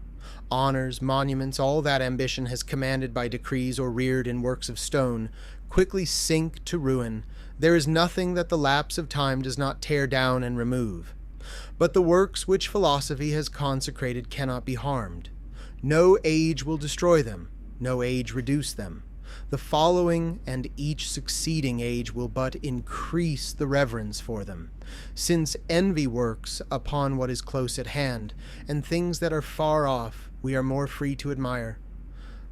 Honors, monuments, all that ambition has commanded by decrees or reared in works of stone, quickly sink to ruin. There is nothing that the lapse of time does not tear down and remove. But the works which philosophy has consecrated cannot be harmed. No age will destroy them, no age reduce them. The following and each succeeding age will but increase the reverence for them, since envy works upon what is close at hand, and things that are far off we are more free to admire.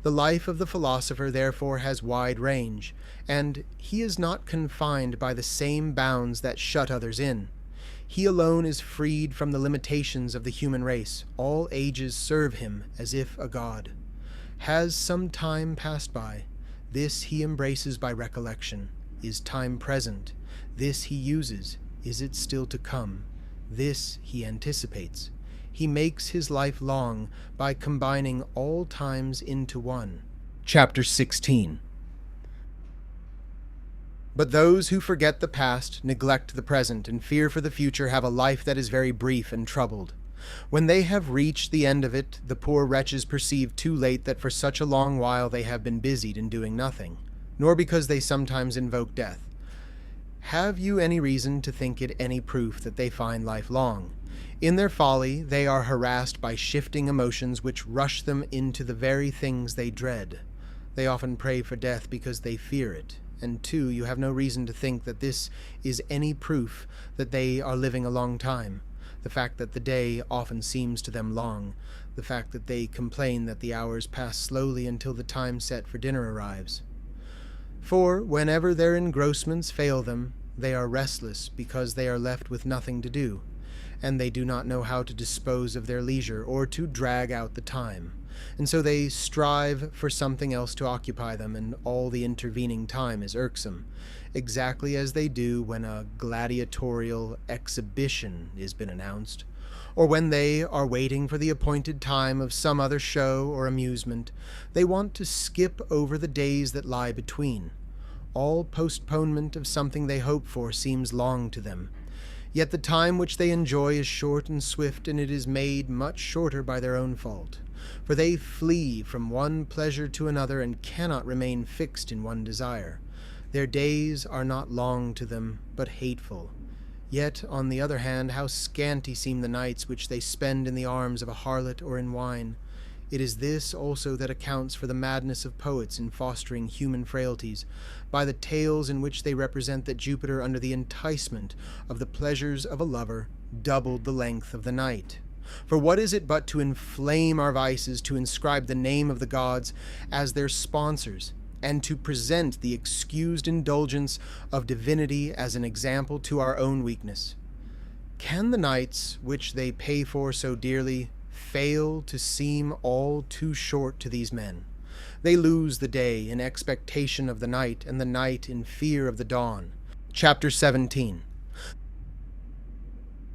The life of the philosopher therefore has wide range, and he is not confined by the same bounds that shut others in. He alone is freed from the limitations of the human race. All ages serve him as if a god. Has some time passed by? This he embraces by recollection. Is time present? This he uses. Is it still to come? This he anticipates. He makes his life long by combining all times into one. Chapter 16. But those who forget the past, neglect the present, and fear for the future have a life that is very brief and troubled. When they have reached the end of it, the poor wretches perceive too late that for such a long while they have been busied in doing nothing, nor because they sometimes invoke death. Have you any reason to think it any proof that they find life long? In their folly, they are harassed by shifting emotions which rush them into the very things they dread. They often pray for death because they fear it. And two, you have no reason to think that this is any proof that they are living a long time. The fact that the day often seems to them long, the fact that they complain that the hours pass slowly until the time set for dinner arrives. For whenever their engrossments fail them, they are restless because they are left with nothing to do, and they do not know how to dispose of their leisure or to drag out the time. And so they strive for something else to occupy them, and all the intervening time is irksome, exactly as they do when a gladiatorial exhibition has been announced, or when they are waiting for the appointed time of some other show or amusement. They want to skip over the days that lie between. All postponement of something they hope for seems long to them. Yet the time which they enjoy is short and swift, and it is made much shorter by their own fault. For they flee from one pleasure to another and cannot remain fixed in one desire. Their days are not long to them, but hateful. Yet, on the other hand, how scanty seem the nights which they spend in the arms of a harlot or in wine. It is this also that accounts for the madness of poets in fostering human frailties, by the tales in which they represent that Jupiter, under the enticement of the pleasures of a lover, doubled the length of the night. For what is it but to inflame our vices, to inscribe the name of the gods as their sponsors, and to present the excused indulgence of divinity as an example to our own weakness? Can the nights which they pay for so dearly fail to seem all too short to these men? They lose the day in expectation of the night, and the night in fear of the dawn. Chapter 17.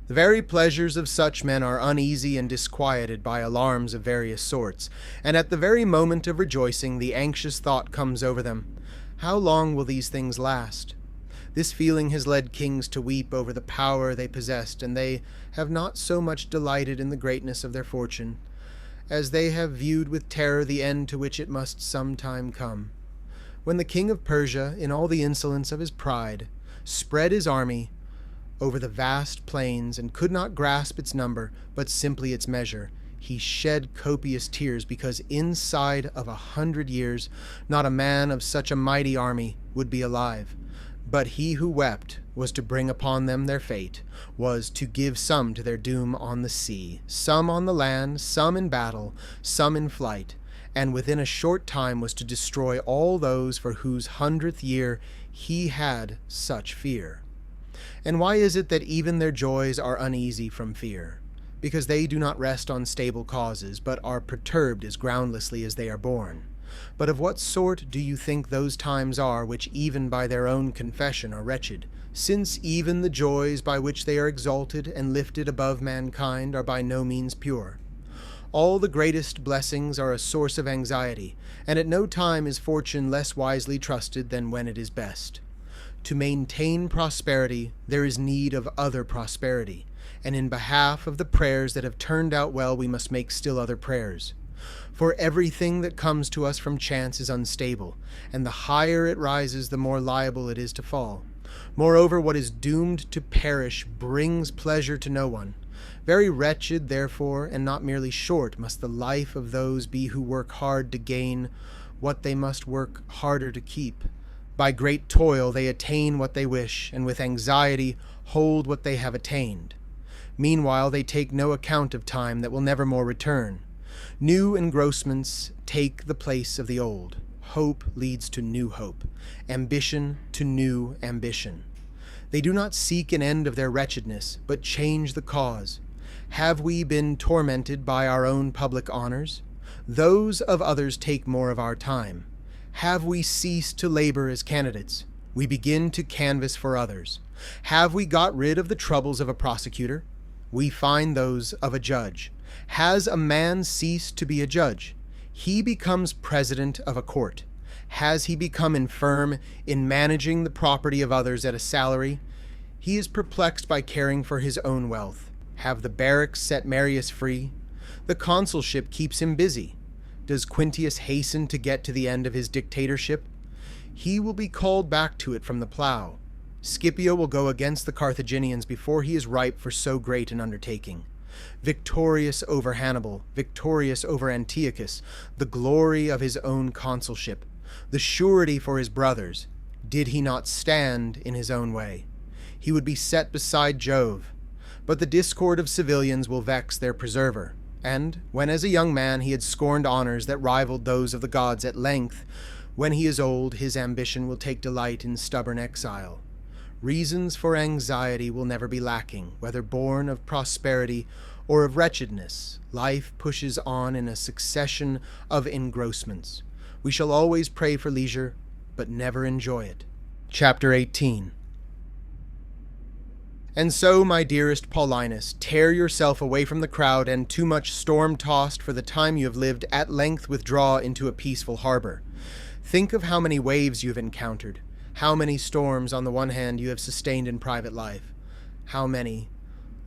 The very pleasures of such men are uneasy and disquieted by alarms of various sorts, and at the very moment of rejoicing the anxious thought comes over them, how long will these things last? This feeling has led kings to weep over the power they possessed, and they have not so much delighted in the greatness of their fortune, as they have viewed with terror the end to which it must some time come. When the king of Persia, in all the insolence of his pride, spread his army over the vast plains, and could not grasp its number, but simply its measure, he shed copious tears, because inside of 100 years not a man of such a mighty army would be alive. But he who wept was to bring upon them their fate, was to give some to their doom on the sea, some on the land, some in battle, some in flight, and within a short time was to destroy all those for whose 100th year he had such fear. And why is it that even their joys are uneasy from fear? Because they do not rest on stable causes, but are perturbed as groundlessly as they are born. But of what sort do you think those times are which even by their own confession are wretched, since even the joys by which they are exalted and lifted above mankind are by no means pure? All the greatest blessings are a source of anxiety, and at no time is fortune less wisely trusted than when it is best. To maintain prosperity, there is need of other prosperity, and in behalf of the prayers that have turned out well, we must make still other prayers. For everything that comes to us from chance is unstable, and the higher it rises, the more liable it is to fall. Moreover, what is doomed to perish brings pleasure to no one. Very wretched, therefore, and not merely short, must the life of those be who work hard to gain what they must work harder to keep. By great toil they attain what they wish, and with anxiety hold what they have attained. Meanwhile they take no account of time that will never more return. New engrossments take the place of the old. Hope leads to new hope, ambition to new ambition. They do not seek an end of their wretchedness, but change the cause. Have we been tormented by our own public honors? Those of others take more of our time. Have we ceased to labor as candidates? We begin to canvass for others. Have we got rid of the troubles of a prosecutor? We find those of a judge. Has a man ceased to be a judge? He becomes president of a court. Has he become infirm in managing the property of others at a salary? He is perplexed by caring for his own wealth. Have the barracks set Marius free? The consulship keeps him busy. Does Quintius hasten to get to the end of his dictatorship? He will be called back to it from the plough. Scipio will go against the Carthaginians before he is ripe for so great an undertaking. Victorious over Hannibal, victorious over Antiochus, the glory of his own consulship, the surety for his brothers, did he not stand in his own way? He would be set beside Jove. But the discord of civilians will vex their preserver, and when as a young man he had scorned honours that rivaled those of the gods at length, when he is old his ambition will take delight in stubborn exile. Reasons for anxiety will never be lacking, whether born of prosperity or of wretchedness. Life pushes on in a succession of engrossments. We shall always pray for leisure, but never enjoy it. Chapter 18. And so, my dearest Paulinus, tear yourself away from the crowd, and too much storm-tossed for the time you have lived, at length withdraw into a peaceful harbour. Think of how many waves you have encountered, how many storms on the one hand you have sustained in private life, how many,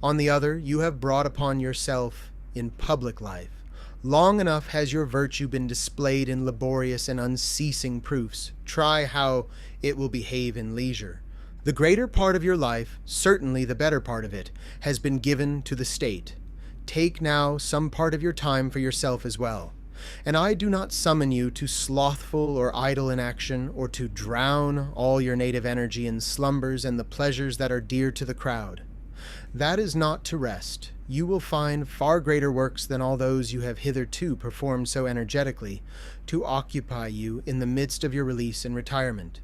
on the other, you have brought upon yourself in public life. Long enough has your virtue been displayed in laborious and unceasing proofs. Try how it will behave in leisure. The greater part of your life, certainly the better part of it, has been given to the state. Take now some part of your time for yourself as well. And I do not summon you to slothful or idle inaction, or to drown all your native energy in slumbers and the pleasures that are dear to the crowd. That is not to rest. You will find far greater works than all those you have hitherto performed so energetically, to occupy you in the midst of your release and retirement.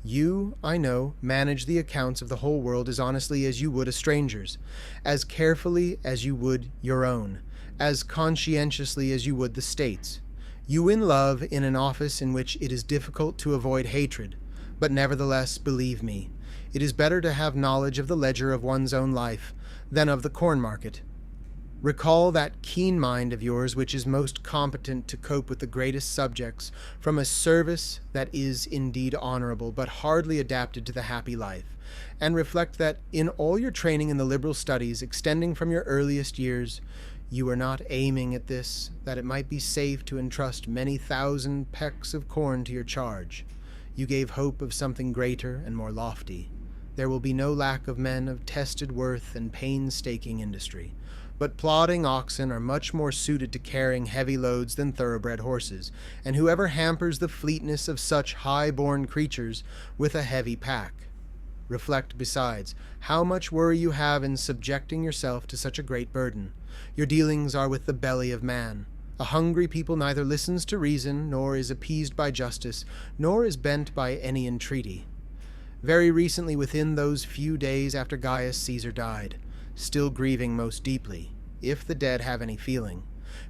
You, I know, manage the accounts of the whole world as honestly as you would a stranger's, as carefully as you would your own, as conscientiously as you would the state's. You win love in an office in which it is difficult to avoid hatred, but nevertheless, believe me, it is better to have knowledge of the ledger of one's own life than of the corn market. Recall that keen mind of yours which is most competent to cope with the greatest subjects from a service that is indeed honourable, but hardly adapted to the happy life, and reflect that in all your training in the liberal studies extending from your earliest years, you are not aiming at this, that it might be safe to entrust many thousand pecks of corn to your charge. You gave hope of something greater and more lofty. There will be no lack of men of tested worth and painstaking industry. But plodding oxen are much more suited to carrying heavy loads than thoroughbred horses, and whoever hampers the fleetness of such high-born creatures with a heavy pack. Reflect, besides, how much worry you have in subjecting yourself to such a great burden. Your dealings are with the belly of man. A hungry people neither listens to reason, nor is appeased by justice, nor is bent by any entreaty. Very recently, within those few days after Gaius Caesar died, still grieving most deeply, if the dead have any feeling,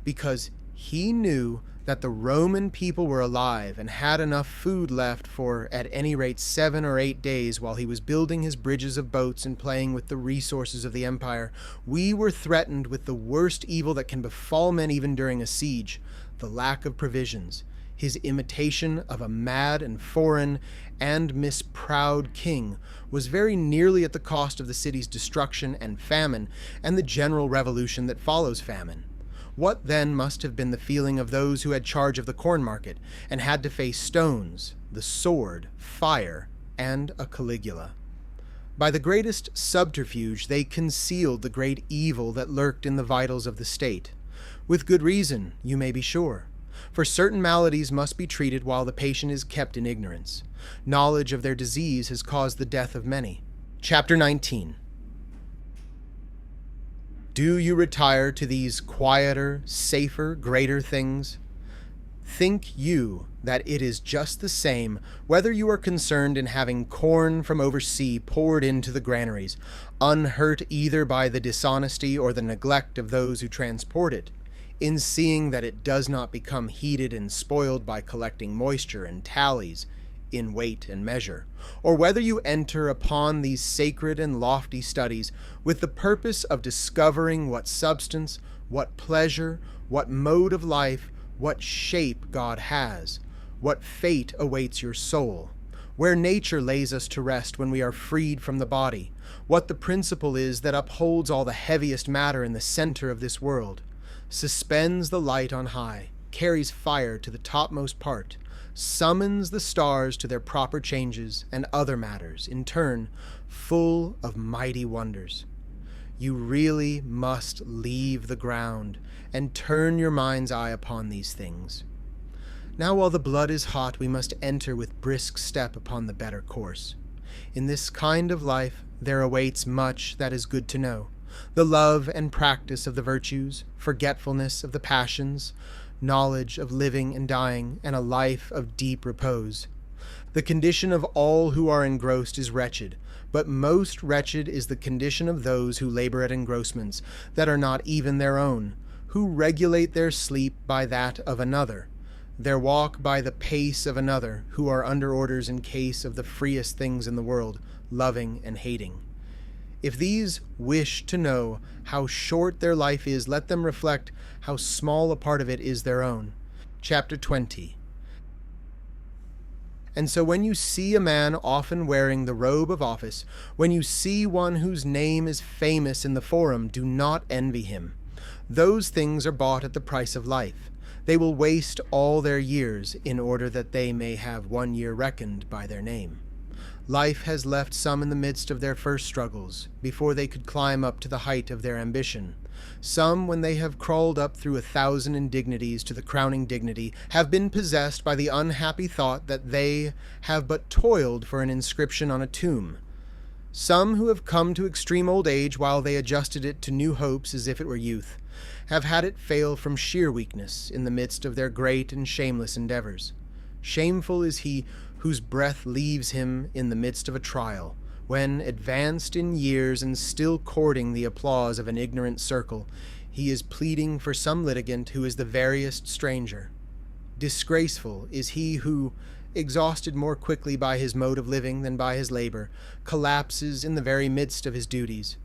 because he knew that the Roman people were alive and had enough food left for at any rate 7 or 8 days while he was building his bridges of boats and playing with the resources of the empire, we were threatened with the worst evil that can befall men even during a siege, the lack of provisions. His imitation of a mad and foreign and misproud king was very nearly at the cost of the city's destruction and famine, and the general revolution that follows famine. What then must have been the feeling of those who had charge of the corn market, and had to face stones, the sword, fire, and a Caligula? By the greatest subterfuge they concealed the great evil that lurked in the vitals of the state. With good reason, you may be sure. For certain maladies must be treated while the patient is kept in ignorance. Knowledge of their disease has caused the death of many. Chapter 19. Do you retire to these quieter, safer, greater things? Think you that it is just the same whether you are concerned in having corn from oversea poured into the granaries, unhurt either by the dishonesty or the neglect of those who transport it, in seeing that it does not become heated and spoiled by collecting moisture and tallies in weight and measure, or whether you enter upon these sacred and lofty studies with the purpose of discovering what substance, what pleasure, what mode of life, what shape God has, what fate awaits your soul, where nature lays us to rest when we are freed from the body, what the principle is that upholds all the heaviest matter in the center of this world, suspends the light on high, carries fire to the topmost part, summons the stars to their proper changes, and other matters, in turn, full of mighty wonders. You really must leave the ground and turn your mind's eye upon these things. Now while the blood is hot, we must enter with brisk step upon the better course. In this kind of life there awaits much that is good to know, the love and practice of the virtues, forgetfulness of the passions, knowledge of living and dying, and a life of deep repose. The condition of all who are engrossed is wretched, but most wretched is the condition of those who labor at engrossments that are not even their own, who regulate their sleep by that of another, their walk by the pace of another, who are under orders in case of the freest things in the world, loving and hating. If these wish to know how short their life is, let them reflect how small a part of it is their own. Chapter 20. And so when you see a man often wearing the robe of office, when you see one whose name is famous in the forum, do not envy him. Those things are bought at the price of life. They will waste all their years in order that they may have 1 year reckoned by their name. Life has left some in the midst of their first struggles, before they could climb up to the height of their ambition. Some, when they have crawled up through 1,000 indignities to the crowning dignity, have been possessed by the unhappy thought that they have but toiled for an inscription on a tomb. Some who have come to extreme old age while they adjusted it to new hopes as if it were youth, have had it fail from sheer weakness in the midst of their great and shameless endeavors. Shameful is he whose breath leaves him in the midst of a trial, when, advanced in years and still courting the applause of an ignorant circle, he is pleading for some litigant who is the veriest stranger. Disgraceful is he who, exhausted more quickly by his mode of living than by his labor, collapses in the very midst of his duties.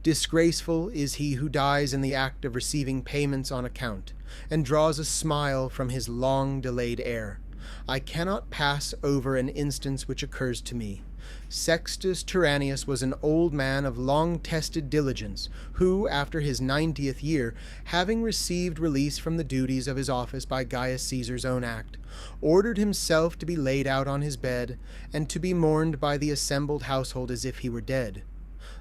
Disgraceful is he who dies in the act of receiving payments on account, and draws a smile from his long-delayed heir. I cannot pass over an instance which occurs to me. Sextus Tyrannius was an old man of long-tested diligence, who, after his 90th year, having received release from the duties of his office by Gaius Caesar's own act, ordered himself to be laid out on his bed, and to be mourned by the assembled household as if he were dead.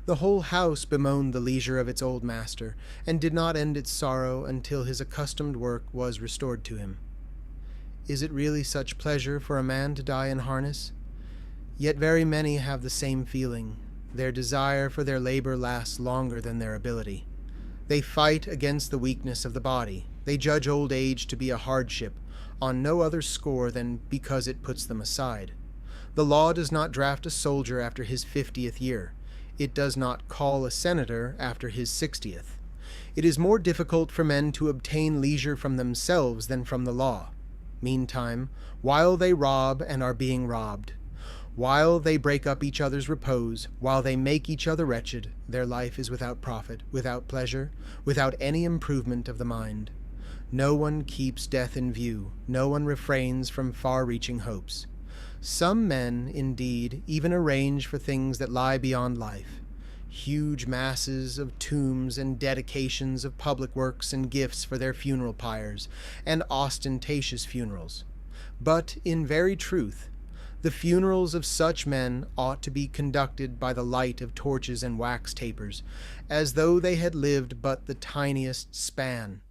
The whole house bemoaned the leisure of its old master, and did not end its sorrow until his accustomed work was restored to him. Is it really such pleasure for a man to die in harness? Yet very many have the same feeling. Their desire for their labor lasts longer than their ability. They fight against the weakness of the body. They judge old age to be a hardship, on no other score than because it puts them aside. The law does not draft a soldier after his 50th year. It does not call a senator after his 60th. It is more difficult for men to obtain leisure from themselves than from the law. Meantime, while they rob and are being robbed, while they break up each other's repose, while they make each other wretched, their life is without profit, without pleasure, without any improvement of the mind. No one keeps death in view, no one refrains from far-reaching hopes. Some men, indeed, even arrange for things that lie beyond life, huge masses of tombs and dedications of public works and gifts for their funeral pyres, and ostentatious funerals. But, in very truth, the funerals of such men ought to be conducted by the light of torches and wax tapers, as though they had lived but the tiniest span.